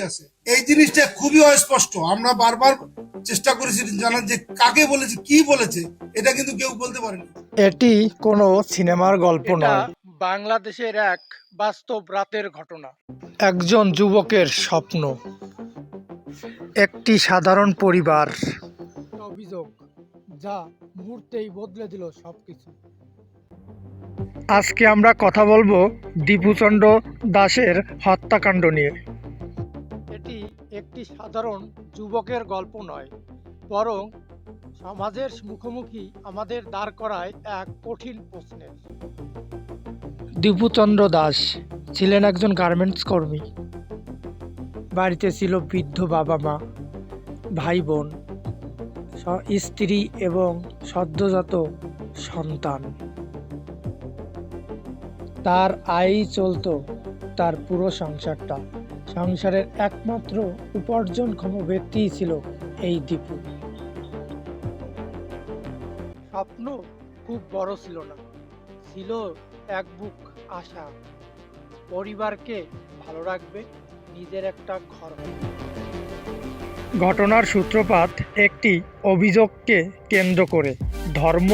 আছে। এই জিনিসটা খুবই অস্পষ্ট। আমরা বারবার চেষ্টা করেছি জানার যে কাকে বলেছে, কি বলেছে, এটা কিন্তু কেউ বলতে পারেনি। এটি কোনো সিনেমার গল্প এটা নয়, বাংলাদেশের এক বাস্তব রাতের ঘটনা। একজন যুবকের স্বপ্ন, একটি সাধারণ পরিবার, অভিযোগ যা মুহূর্তেই বদলে দিল সবকিছু। আজকে আমরা কথা বলবো দীপুচন্দ্র দাসের হত্যাকাণ্ড নিয়ে। এটি একটি সাধারণ যুবকের গল্প নয়, বরং সমাজের মুখোমুখি আমাদের দাঁড় করায় এক কঠিন প্রশ্নের। দীপুচন্দ্র দাস ছিলেন একজন গার্মেন্টস কর্মী। বাড়িতে ছিল বৃদ্ধ বাবা মা, ভাই বোন, স্ত্রী এবং সদ্যজাত সন্তান। তার আয়ই চলতো তার পুরো সংসারটা। সংসারের একমাত্র উপার্জনক্ষম ব্যক্তিই ছিল এই দীপু। স্বপ্ন খুব বড় ছিল না, ছিল এক বুক আশা, পরিবারকে ভালো রাখবে, নিজের একটা ঘর হবে। ঘটনার সূত্রপাত একটি অভিযোগকে কেন্দ্র করে, ধর্ম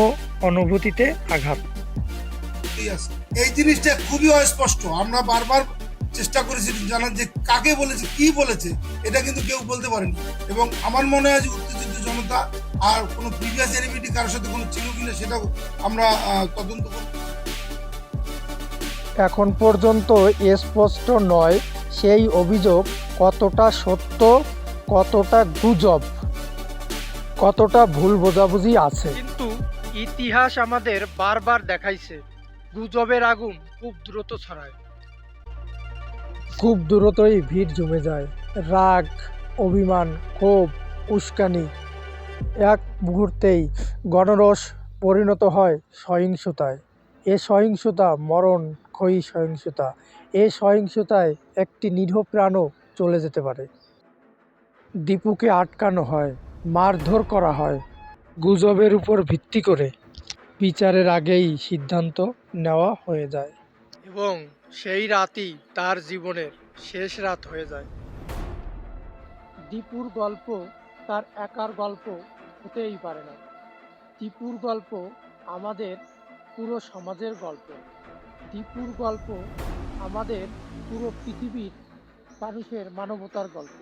অনুভূতিতে আঘাত। আছে। এই জিনিসটা খুবই অস্পষ্ট। আমরা বারবার চেষ্টা করেছি জানার যে কাকে বলেছে, কি বলেছে, এটা কিন্তু কেউ বলতে পারেনি। এবং আমার মনে হয় যে উত্তেজিত জনতা আর কোনো প্রিভিয়াস এনিমিটি কারোর সাথে কোনো ছিল কিনা সেটাও আমরা তদন্ত করব। এখন পর্যন্ত স্পষ্ট নয় সেই অভিযোগ কতটা সত্য, কতটা গুজব, কতটা ভুল বোঝাবুঝি আছে। কিন্তু ইতিহাস আমাদের বারবার দেখাইছে গুজবের আগুন খুব দ্রুত ছড়ায়। খুব দ্রুতই ভিড় জমে যায়। রাগ, অভিমান, ক্ষোভ, উস্কানি এক মুহূর্তেই গণরোষ পরিণত হয় সহিংসতায়। এ সহিংসতা মরণক্ষয়ী সহিংসতা। এ সহিংসতায় একটি নিরীহ প্রাণও চলে যেতে পারে। দীপুকে আটকানো হয়, মারধর করা হয়, গুজবের উপর ভিত্তি করে বিচারের আগেই সিদ্ধান্ত নেওয়া হয়ে যায়। এবং সেই রাতই তার জীবনের শেষ রাত হয়ে যায়। দীপুর গল্প তার একার গল্প হতেই পারে না। দীপুর গল্প আমাদের পুরো সমাজের গল্প। দীপুর গল্প আমাদের পুরো পৃথিবীর মানুষের মানবতার গল্প।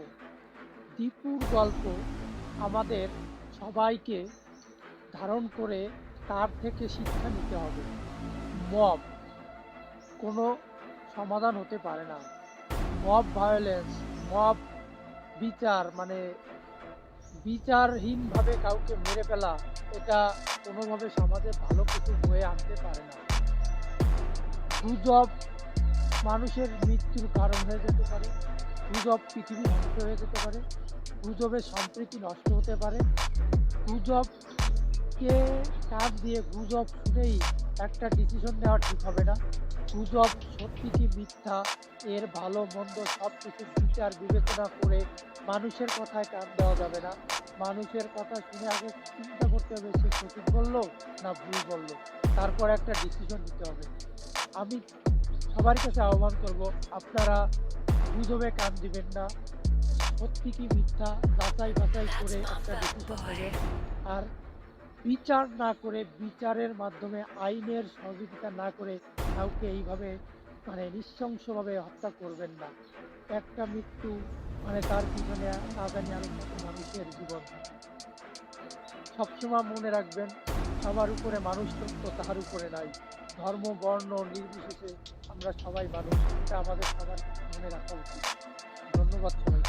দীপুর গল্প আমাদের সবাইকে ধারণ করে তার থেকে শিক্ষা নিতে হবে। মব কোনো সমাধান হতে পারে না। মব ভায়োলেন্স, মব বিচার, মানে বিচারহীনভাবে কাউকে মেরে ফেলা, এটা কোনোভাবে সমাজে ভালো কিছু বয়ে আনতে পারে না। গুজব মানুষের মৃত্যুর কারণ হয়ে যেতে পারে, গুজব পৃথিবী ধ্বংস হয়ে যেতে পারে, গুজবের সম্প্রীতি নষ্ট হতে পারে। গুজবকে কান দিয়ে গুজব শুনেই একটা ডিসিশন নেওয়া ঠিক হবে না। গুজব সত্যি কি মিথ্যা, এর ভালো মন্দ সব কিছু বিচার বিবেচনা করে মানুষের কথায় কান দেওয়া যাবে না। মানুষের কথা শুনে আগে চিন্তা করতে হবে সে সঠিক বললো না ভুল বললো, তারপর একটা ডিসিশন নিতে হবে। আমি সবার কাছে আহ্বান করব, আপনারা গুজবে কান দিবেন না, সত্যি কি মিথ্যা যাচাই বাছাই করে একটা ডিসিশন নেবেন। আর বিচার না করে, বিচারের মাধ্যমে আইনের সহযোগিতা না করে কাউকে এইভাবে নৃশংসভাবে হত্যা করবেন না। একটা মৃত্যু তার পিছনে না জানি আরো কত মানুষের জীবন। সবসময় মনে রাখবেন, সবার উপরে মানুষ তো তাহার উপরে নাই। ধর্ম বর্ণ নির্বিশেষে আমরা সবাই মানুষ, এটা আমাদের সবার মনে রাখা উচিত। ধন্যবাদ সবাই।